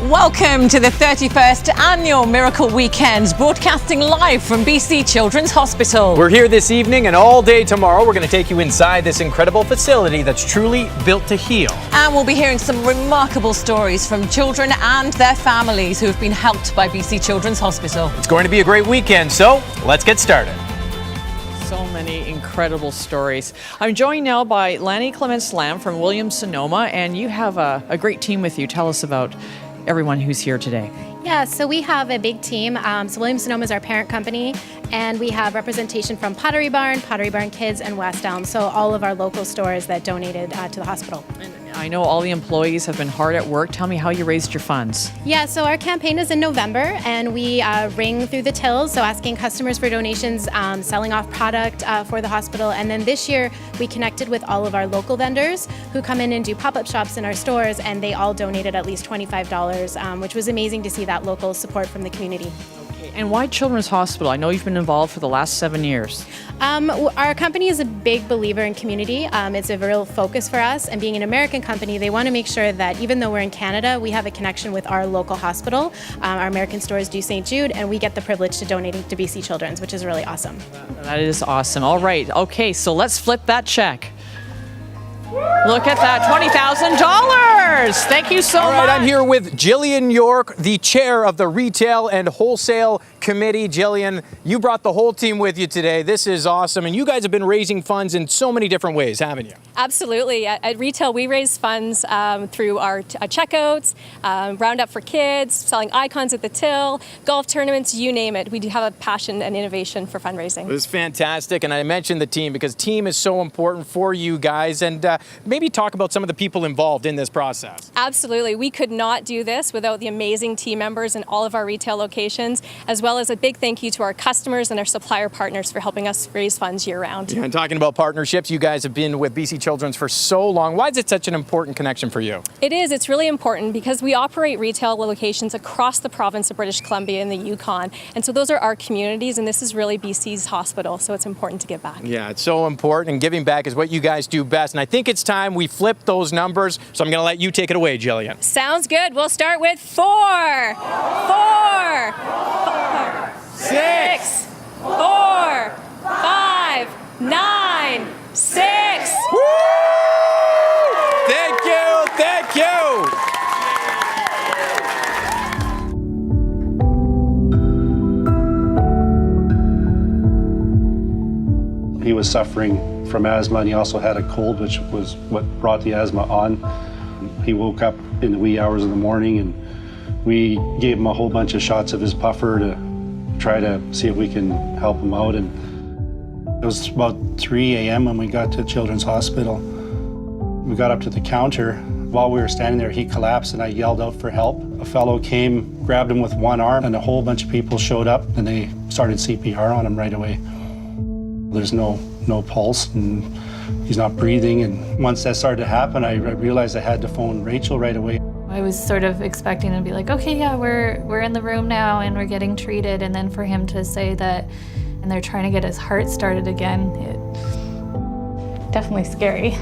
Welcome to the 31st Annual Miracle Weekend, broadcasting live from BC Children's Hospital. We're here this evening and all day tomorrow. We're going to take you inside this incredible facility that's truly built to heal. And we'll be hearing some remarkable stories from children and their families who have been helped by BC Children's Hospital. It's going to be a great weekend, so let's get started. So many incredible stories. I'm joined now by Lanny Clements-Lamb from Wiliams Sonoma, and you have a great team with you. Tell us about everyone who's here today. Yeah, so we have a big team. So Wiliams Sonoma is our parent company, and we have representation from Pottery Barn Kids, and West Elm. So all of our local stores that donated to the hospital. I know all the employees have been hard at work. Tell me how you raised your funds. Yeah, so our campaign is in November, and we ring through the tills, so asking customers for donations, selling off product for the hospital. And then this year, we connected with all of our local vendors who come in and do pop-up shops in our stores, and they all donated at least $25, which was amazing to see that local support from the community. And why Children's Hospital? I know you've been involved for the last 7 years. Our company is a big believer in community. It's a real focus for us, and being an American company, they want to make sure that even though we're in Canada, we have a connection with our local hospital. Our American stores do St. Jude, and we get the privilege to donate to BC Children's, which is really awesome. That is awesome. All right. Okay, so let's flip that check. Look at that, $20,000. Thank you so much. All right, I'm here with Jillian York, the chair of the Retail and Wholesale Committee. Jillian, you brought the whole team with you today. This is awesome. And you guys have been raising funds in so many different ways, haven't you? Absolutely. At Retail, we raise funds through our checkouts, Roundup for Kids, selling icons at the till, golf tournaments, you name it. We do have a passion and innovation for fundraising. It was fantastic. And I mentioned the team because team is so important for you guys. And maybe talk about some of the people involved in this process. Absolutely. We could not do this without the amazing team members in all of our retail locations, as well as a big thank you to our customers and our supplier partners for helping us raise funds year-round. Yeah, and talking about partnerships, you guys have been with BC Children's for so long. Why is it such an important connection for you? It is. It's really important because we operate retail locations across the province of British Columbia and the Yukon. And so those are our communities, and this is really BC's hospital, so it's important to give back. Yeah, it's so important, and giving back is what you guys do best. And I think it's time we flip those numbers, so I'm going to let you take it away, Jillian. Sounds good. We'll start with 4, 6, 4, 5, 9, 6. Woo! Thank you, thank you. He was suffering from asthma, and he also had a cold, which was what brought the asthma on. He woke up in the wee hours of the morning, and we gave him a whole bunch of shots of his puffer to try to see if we can help him out. And it was about 3 a.m. when we got to Children's Hospital. We got up to the counter. While we were standing there, he collapsed, and I yelled out for help. A fellow came, grabbed him with one arm, and a whole bunch of people showed up, and they started CPR on him right away. There's no pulse, and he's not breathing. And once that started to happen, I realized I had to phone Rachel right away. I was sort of expecting to be like, okay, yeah, we're in the room now and we're getting treated. And then for him to say that, and they're trying to get his heart started again, it definitely scary.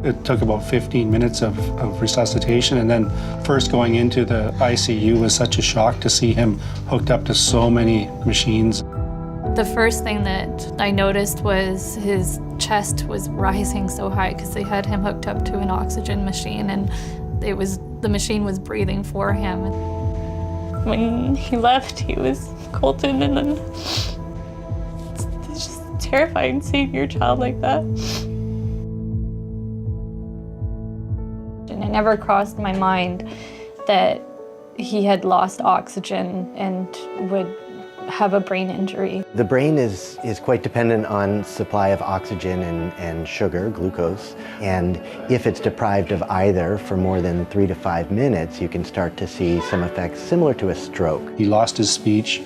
It took about 15 minutes of resuscitation, and then first going into the ICU was such a shock to see him hooked up to so many machines. The first thing that I noticed was his chest was rising so high because they had him hooked up to an oxygen machine, and the machine was breathing for him. When he left, he was Colton, and then it's just terrifying seeing your child like that. And it never crossed my mind that he had lost oxygen and would have a brain injury. The brain is quite dependent on supply of oxygen and sugar, glucose, and if it's deprived of either for more than 3 to 5 minutes, you can start to see some effects similar to a stroke. He lost his speech,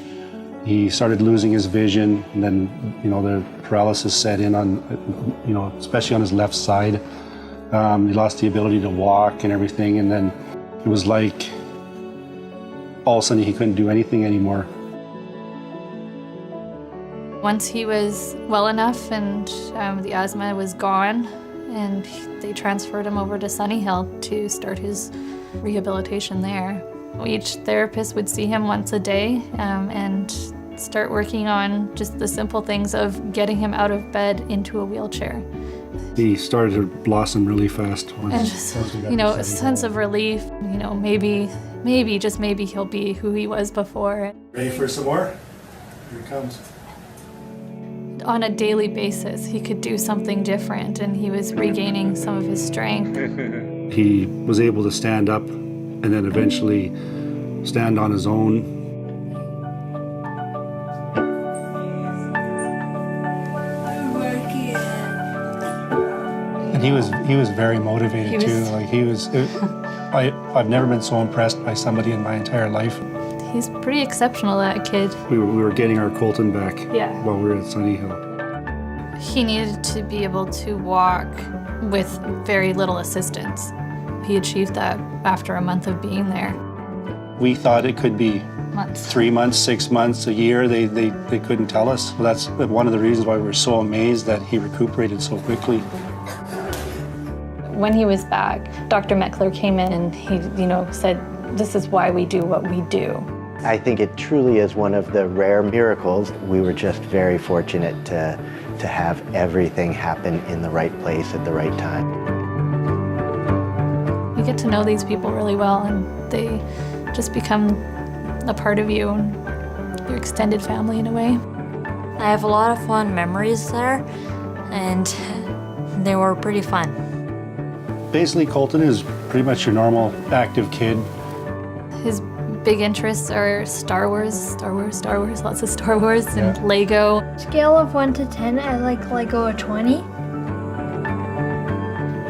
he started losing his vision, and then, the paralysis set in on, especially on his left side. He lost the ability to walk and everything, and then it was like all of a sudden he couldn't do anything anymore. Once he was well enough and the asthma was gone, and they transferred him over to Sunny Hill to start his rehabilitation there. Each therapist would see him once a day and start working on just the simple things of getting him out of bed into a wheelchair. He started to blossom really fast. And just, a sense of relief, maybe, just maybe he'll be who he was before. Ready for some more? Here it comes. On a daily basis, he could do something different, and he was regaining some of his strength. He was able to stand up and then eventually stand on his own. And he was very motivated too. Like I've never been so impressed by somebody in my entire life. He's pretty exceptional, that kid. We were getting our Colton back while we were at Sunny Hill. He needed to be able to walk with very little assistance. He achieved that after a month of being there. We thought it could be Months. 3 months, 6 months, a year. They couldn't tell us. So that's one of the reasons why we're so amazed that he recuperated so quickly. When he was back, Dr. Meckler came in and he, said, "This is why we do what we do." I think it truly is one of the rare miracles. We were just very fortunate to have everything happen in the right place at the right time. You get to know these people really well, and they just become a part of you and your extended family in a way. I have a lot of fond memories there, and they were pretty fun. Basically, Colton is pretty much your normal active kid. His big interests are Star Wars, lots of Star Wars, and Lego. Scale of 1 to 10, I like Lego a 20.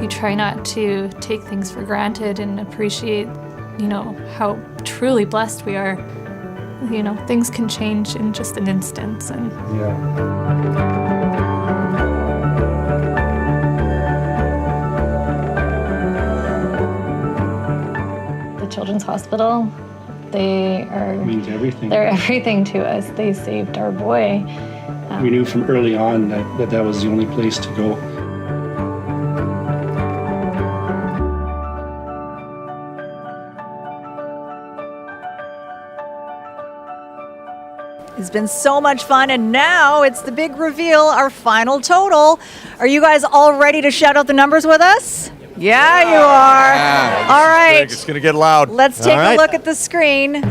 You try not to take things for granted and appreciate, how truly blessed we are. Things can change in just an instant. And the Children's Hospital, means everything. They're everything to us. They saved our boy. We knew from early on that was the only place to go. It's been so much fun, and now it's the big reveal, our final total. Are you guys all ready to shout out the numbers with us? Yeah, you are. All right. It's going to get loud. Let's take a look at the screen.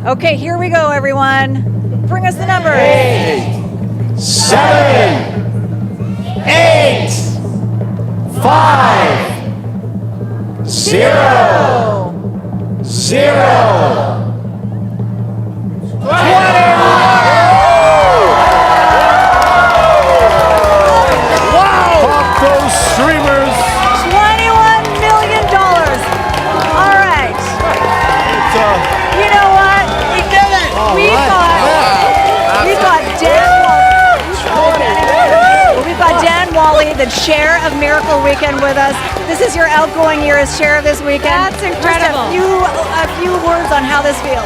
Okay, here we go, everyone. Bring us the numbers. 8, 7, 8, 5, 0, 0. 21 We've got Dan Wally, the chair of Miracle Weekend, with us. This is your outgoing year as chair of this weekend. That's incredible. Just a few words on how this feels.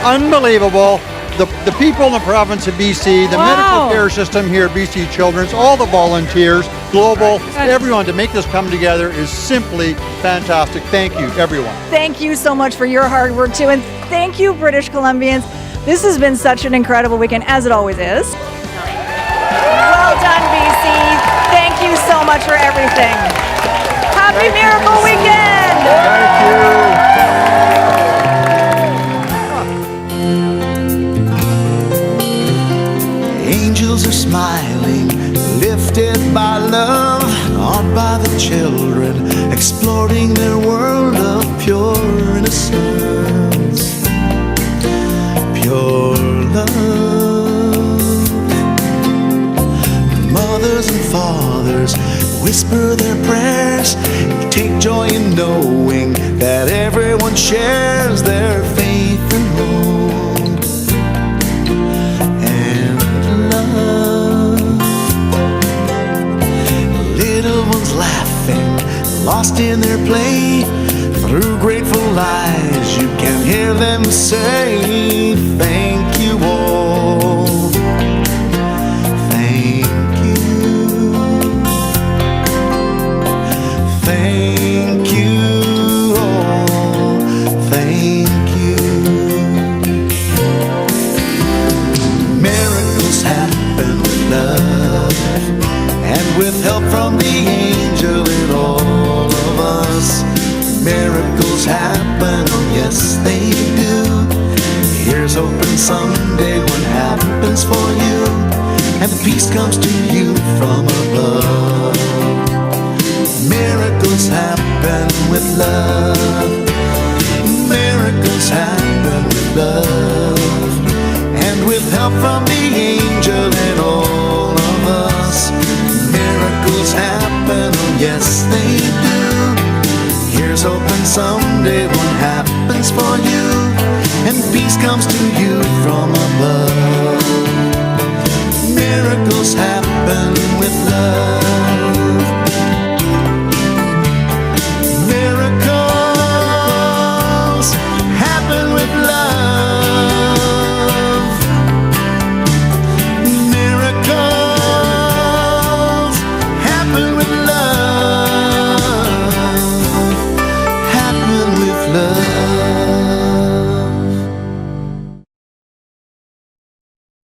Unbelievable. The people in the province of BC, the medical care system here at BC Children's, all the volunteers, global, everyone to make this come together is simply fantastic. Thank you, everyone. Thank you so much for your hard work too, and thank you, British Columbians. This has been such an incredible weekend, as it always is. Well done, BC. Thank you so much for everything. Happy Miracle Weekend! Thank you. Angels are smiling, lifted by love, awed by the children, exploring their world of pure innocence. Pure love. Mothers and fathers whisper their prayers, take joy in knowing that everyone shares their faith and hope and love. Little ones laughing, lost in their play. Through grateful eyes, you can hear them say, thank you all. Thank you. Thank you all. Thank someday one happens for you, and the peace comes to you from above. Miracles happen with love. Miracles happen with love. And with help from the angel and all of us, miracles happen, oh yes they do. Here's hoping someday one happens for you, and peace comes to you from above. Miracles happen